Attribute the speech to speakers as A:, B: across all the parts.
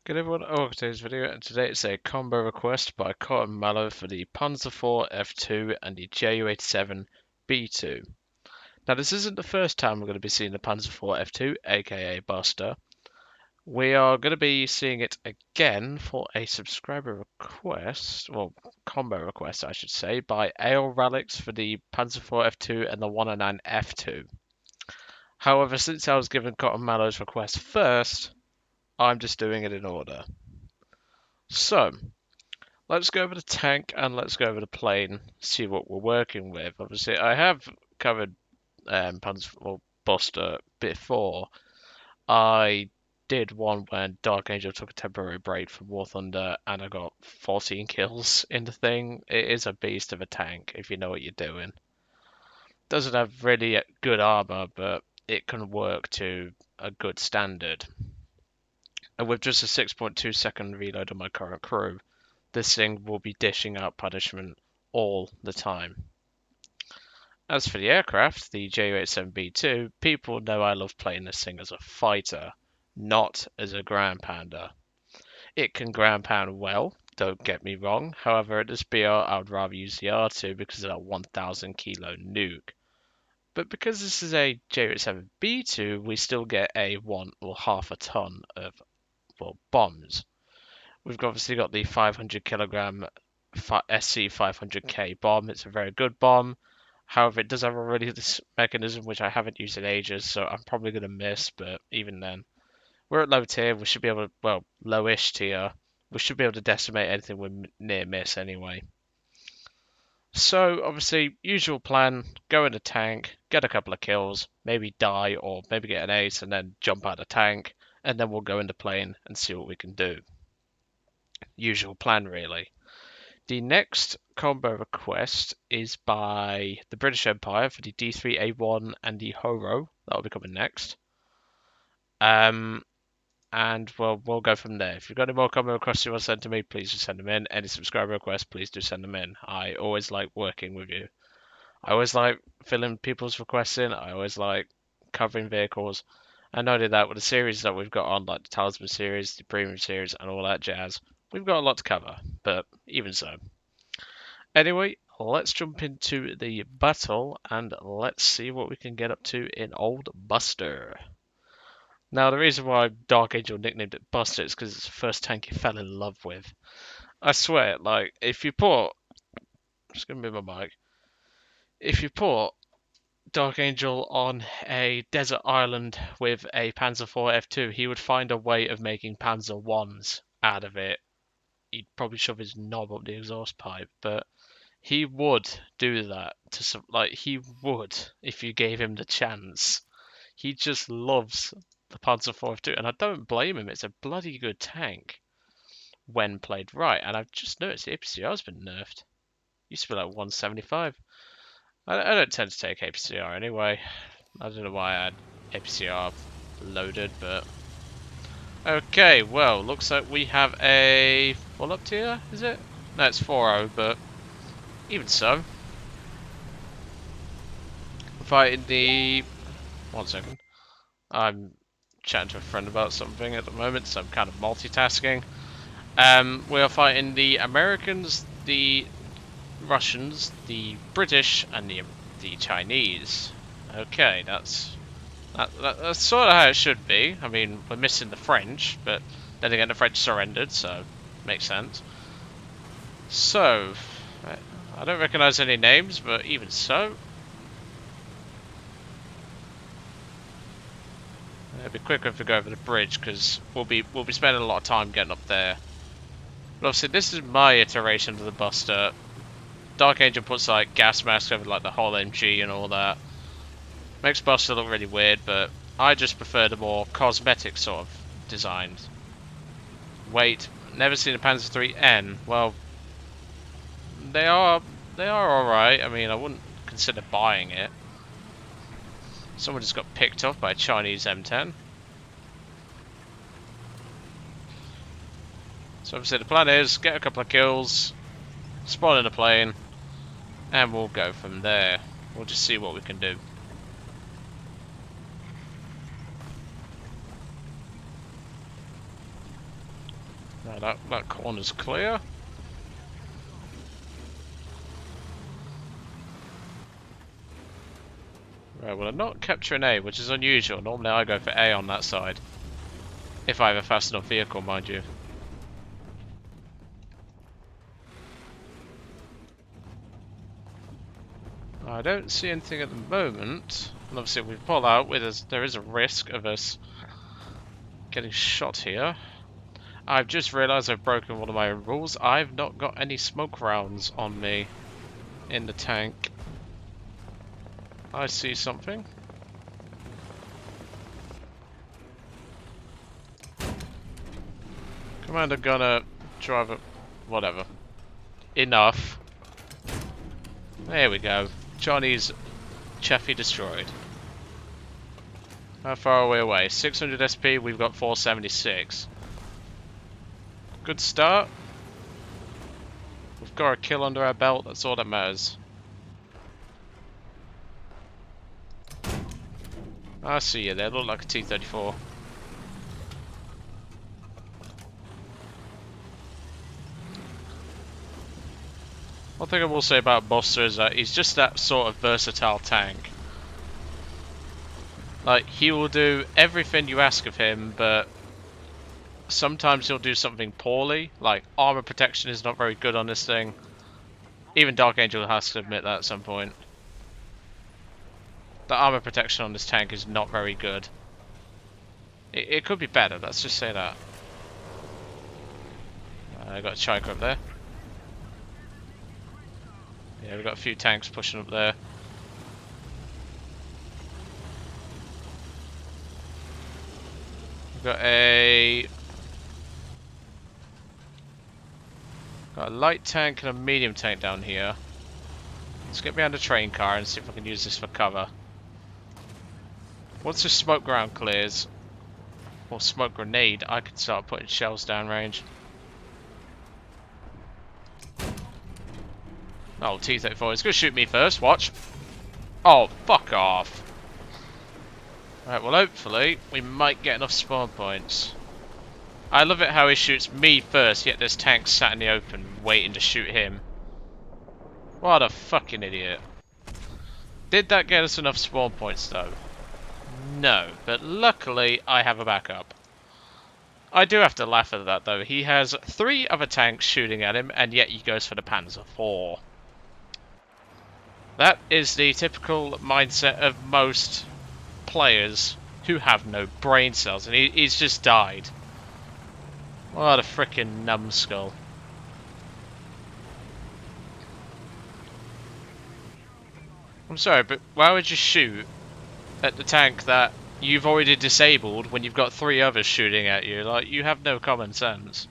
A: Good everyone, welcome to today's video, and today it's a combo request by CottonMallow for the Panzer IV F2 and the JU-87 B-2. Now this isn't the first time we're going to be seeing the Panzer IV F2, aka Buster. We are going to be seeing it again for a subscriber request, well, combo request I should say, by Ale Relics for the Panzer IV F2 and the 109 F2. However, since I was given CottonMallow's request first, I'm just doing it in order. So, let's go over the tank and let's go over the plane, see what we're working with. Obviously, I have covered Panzer or Buster before. I did one when Dark Angel took a temporary break from War Thunder and I got 14 kills in the thing. It is a beast of a tank if you know what you're doing. Doesn't have really good armor, but it can work to a good standard. And with just a 6.2 second reload on my current crew, this thing will be dishing out punishment all the time. As for the aircraft, the JU-87 B-2, people know I love playing this thing as a fighter, not as a ground pounder. It can ground pound well, don't get me wrong, however at this BR I would rather use the R2 because of that 1000 kilo nuke. But because this is a JU-87 B-2, we still get a 1 or half a ton of bombs. We've obviously got the 500 kilogram SC 500K bomb. It's a very good bomb. However, it does have a release mechanism which I haven't used in ages, so I'm probably going to miss, but even then. We're at low tier, we should be able to, well, lowish tier. We should be able to decimate anything with near miss anyway. So, obviously, usual plan, go in the tank, get a couple of kills, maybe die or maybe get an ace and then jump out the tank, and then we'll go into plane and see what we can do. Usual plan, really. The next combo request is by the British Empire for the D3A1 and the Horo. That'll be coming next. And we'll go from there. If you've got any more combo requests you want to send to me, please just send them in. Any subscriber requests, please do send them in. I always like working with you. I always like filling people's requests in. I always like covering vehicles. And not only that, with the series that we've got on, like the Talisman series, the Premium series, and all that jazz, we've got a lot to cover, but even so. Anyway, let's jump into the battle and let's see what we can get up to in old Buster. Now, the reason why Dark Angel nicknamed it Buster is because it's the first tank he fell in love with. I swear, like, if you put... Just gonna move my mic. If you put Dark Angel on a desert island with a Panzer IV F2, he would find a way of making Panzer 1s out of it. He'd probably shove his knob up the exhaust pipe, but he would do that to he would if you gave him the chance. He just loves the Panzer IV F2, and I don't blame him. It's a bloody good tank when played right. And I've just noticed the APCR's been nerfed. Used to be like 175. I don't tend to take APCR anyway. I don't know why I had APCR loaded, but okay. Well, looks like we have a full up tier. Is it? No, it's 4-0, but even so. Fighting the... One second. I'm chatting to a friend about something at the moment, so I'm kind of multitasking. We are fighting the Americans, the Russians, the British, and the Chinese. Okay, that's sort of how it should be. I mean, we're missing the French, but then again, the French surrendered, so makes sense. So, I don't recognize any names, but even so, it'll be quicker if we go over the bridge because we'll be spending a lot of time getting up there. But obviously, this is my iteration of the Buster. Dark Angel puts like gas masks over like the whole MG and all that. Makes Buster look really weird, but I just prefer the more cosmetic sort of designs. Wait, never seen a Panzer IIIN. Well, they are alright. I mean, I wouldn't consider buying it. Someone just got picked off by a Chinese M10. So obviously the plan is get a couple of kills, spawn in a plane, and we'll go from there. We'll just see what we can do. Now that corner's clear. Right, well I'm not capturing A, which is unusual. Normally I go for A on that side. If I have a fast enough vehicle, mind you. I don't see anything at the moment. And obviously if we pull out, there is a risk of us getting shot here. I've just realised I've broken one of my own rules. I've not got any smoke rounds on me in the tank. I see something. Commander Gunner, driver, whatever. Enough. There we go. Johnny's Chaffee destroyed. How far are we away? 600 SP, we've got 476. Good start. We've got a kill under our belt, that's all that matters. I see you there, look like a T-34. One thing I will say about Buster is that he's just that sort of versatile tank. Like, he will do everything you ask of him, but sometimes he'll do something poorly. Like, armor protection is not very good on this thing. Even Dark Angel has to admit that at some point. The armor protection on this tank is not very good. It could be better, let's just say that. I got a Chiker up there. Yeah, we've got a few tanks pushing up there. We've got a light tank and a medium tank down here. Let's get behind the train car and see if I can use this for cover. Once the smoke ground clears, or smoke grenade, I can start putting shells downrange. Oh, T-34, he's gonna shoot me first, watch. Oh, fuck off. Right, well hopefully, we might get enough spawn points. I love it how he shoots me first, yet there's tanks sat in the open, waiting to shoot him. What a fucking idiot. Did that get us enough spawn points though? No, but luckily I have a backup. I do have to laugh at that though. He has 3 other tanks shooting at him, and yet he goes for the Panzer IV. That is the typical mindset of most players who have no brain cells, and he's just died. What a frickin' numbskull. I'm sorry, but why would you shoot at the tank that you've already disabled when you've got 3 others shooting at you? Like, you have no common sense.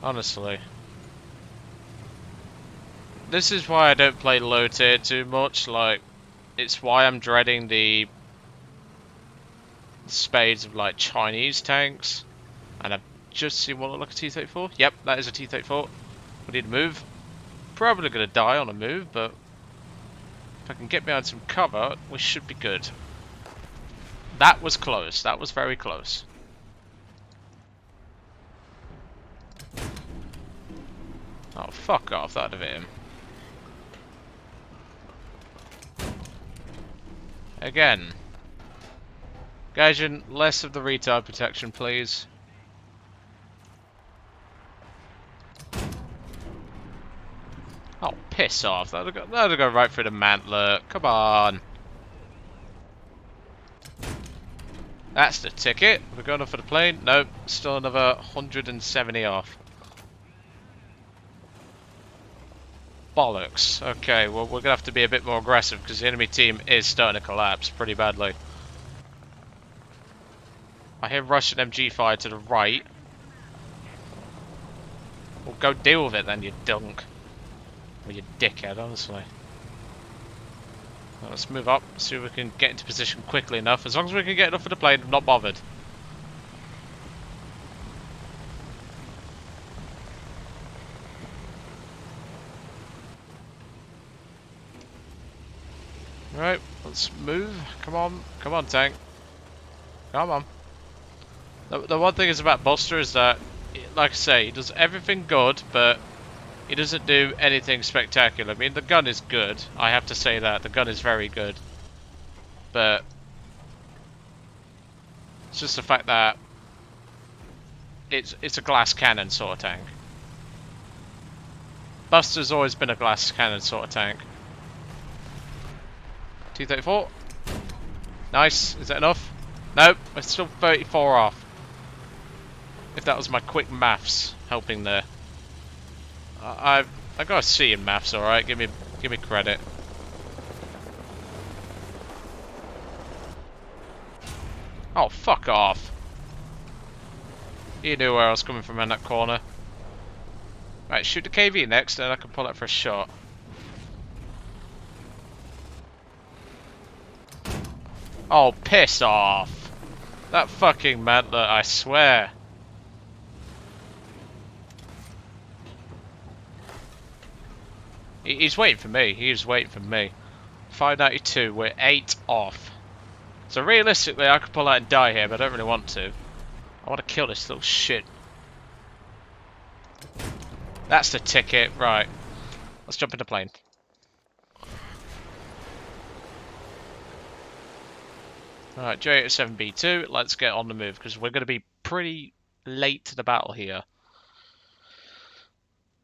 A: Honestly. This is why I don't play low tier too much. Like, it's why I'm dreading the spades of like Chinese tanks. And I've just seen one look like a T-34. Yep, that is a T-34. We need to move. Probably gonna die on a move, but if I can get behind some cover, we should be good. That was close. That was very close. Oh, fuck off. That'd have hit him. Again. Gaijin, less of the retard protection, please. Oh, piss off. That'll go right through the mantler. Come on. That's the ticket. We're going up for the plane. Nope. Still another 170 off. Bollocks. Okay, well, we're going to have to be a bit more aggressive because the enemy team is starting to collapse pretty badly. I hear Russian MG fire to the right. Well, go deal with it then, you dunk. Or you dickhead, honestly. Well, let's move up, see if we can get into position quickly enough. As long as we can get enough for the plane, I'm not bothered. Right, let's move. Come on tank. Come on. The one thing is about Buster is that, like I say, he does everything good, but he doesn't do anything spectacular. I mean, the gun is good. I have to say that. The gun is very good. But it's just the fact that it's a glass cannon sort of tank. Buster's always been a glass cannon sort of tank. 234. Nice. Is that enough? Nope. We're still 34 off. If that was my quick maths helping there. I got a C in maths, alright. Give me credit. Oh, fuck off. You knew where I was coming from in that corner. Right, shoot the KV next, and I can pull it for a shot. Oh, piss off. That fucking mantler, I swear. He's waiting for me. He's waiting for me. 592, we're 8 off. So realistically, I could pull out and die here, but I don't really want to. I want to kill this little shit. That's the ticket. Right. Let's jump in the plane. Alright, JU-87 B-2. Let's get on the move, because we're going to be pretty late to the battle here.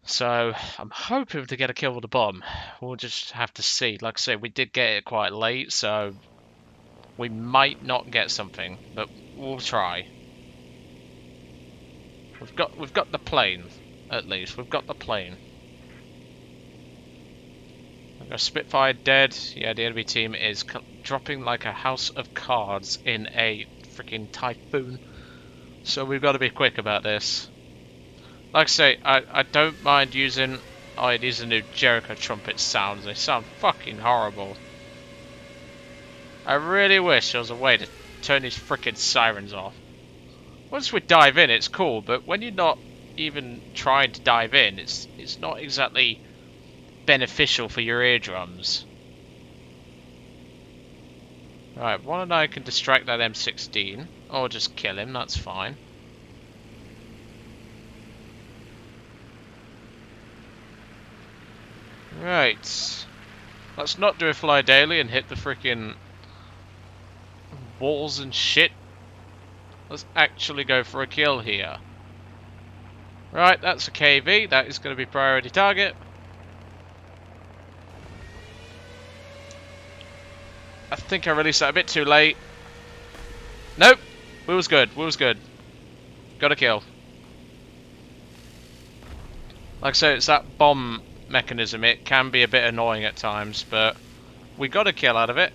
A: So, I'm hoping to get a kill with the bomb. We'll just have to see. Like I say, we did get it quite late, so we might not get something, but we'll try. We've got the plane, at least. We've got the plane. I've got Spitfire dead. Yeah, the enemy team is dropping like a house of cards in a freaking typhoon. So we've got to be quick about this. Like I say, I don't mind using... Oh, these are new Jericho trumpet sounds. They sound fucking horrible. I really wish there was a way to turn these freaking sirens off. Once we dive in, it's cool, but when you're not even trying to dive in, it's not exactly beneficial for your eardrums. Right, one and I can distract that M16, or just kill him, that's fine. Right. Let's not do a fly daily and hit the freaking walls and shit. Let's actually go for a kill here. Right, that's a KV. That is going to be priority target. I think I released that a bit too late. Nope. We was good. We was good. Got a kill. Like I say, it's that bomb mechanism. It can be a bit annoying at times, but we got a kill out of it.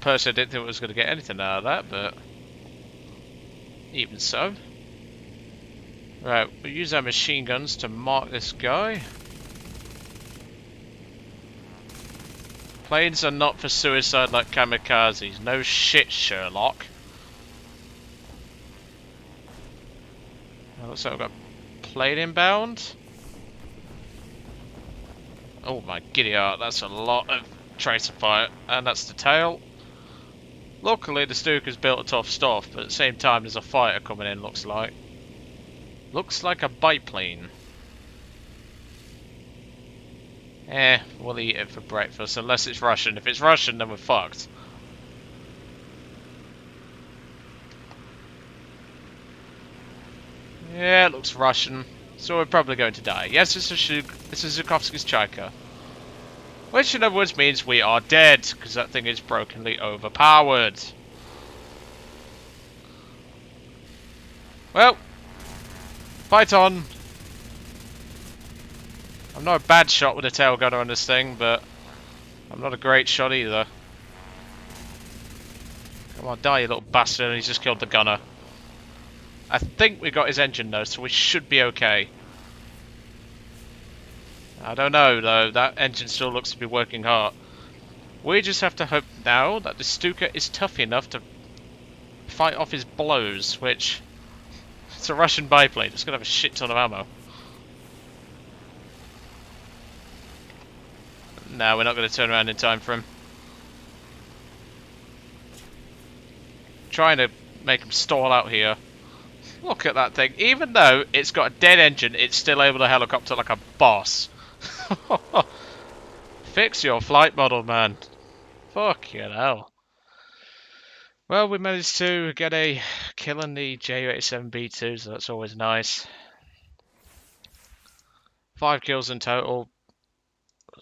A: Personally, I didn't think I was going to get anything out of that, but even so. Right, we'll use our machine guns to mark this guy. Planes are not for suicide like kamikazes. No shit, Sherlock. Looks like we've got a plane inbound. Oh my giddy art, that's a lot of tracer fire. And that's the tail. Luckily, the Stuka's built a tough stuff, but at the same time, there's a fighter coming in, looks like. Looks like a biplane. We'll eat it for breakfast, unless it's Russian. If it's Russian, then we're fucked. Yeah, it looks Russian, so we're probably going to die. Yes, this is Zhukovsky's Chaika. Which, in other words, means we are dead, because that thing is brokenly overpowered. Well, fight on. I'm not a bad shot with a tail gunner on this thing, but I'm not a great shot either. Come on, die, you little bastard, and he's just killed the gunner. I think we got his engine though, so we should be okay. I don't know though, that engine still looks to be working hard. We just have to hope now that the Stuka is tough enough to fight off his blows, which... It's a Russian biplane, it's gonna have a shit ton of ammo. No, we're not gonna turn around in time for him. trying to make them stall out here. Look at that thing. Even though it's got a dead engine, it's still able to helicopter like a boss. Fix your flight model, man. Fucking hell. Well, we managed to get a kill on the JU-87 B-2, so that's always nice. 5 kills in total,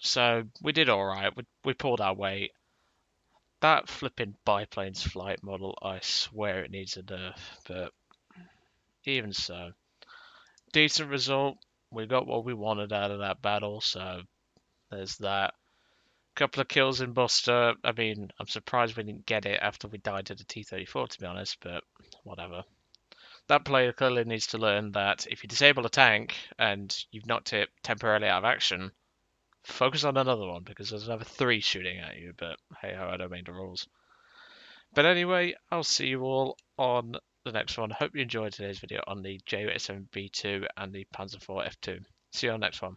A: so we did alright. We pulled our weight. That flipping biplane's flight model, I swear it needs a nerf, but even so. Decent result. We got what we wanted out of that battle, so there's that. Couple of kills in Buster. I mean, I'm surprised we didn't get it after we died to the T-34, to be honest, but whatever. That player clearly needs to learn that if you disable a tank and you've knocked it temporarily out of action, focus on another one because there's another 3 shooting at you, but hey ho, I don't make the rules. But anyway, I'll see you all on the next one. Hope you enjoyed today's video on the JU-87 B2 and the Panzer IV F2. See you on the next one.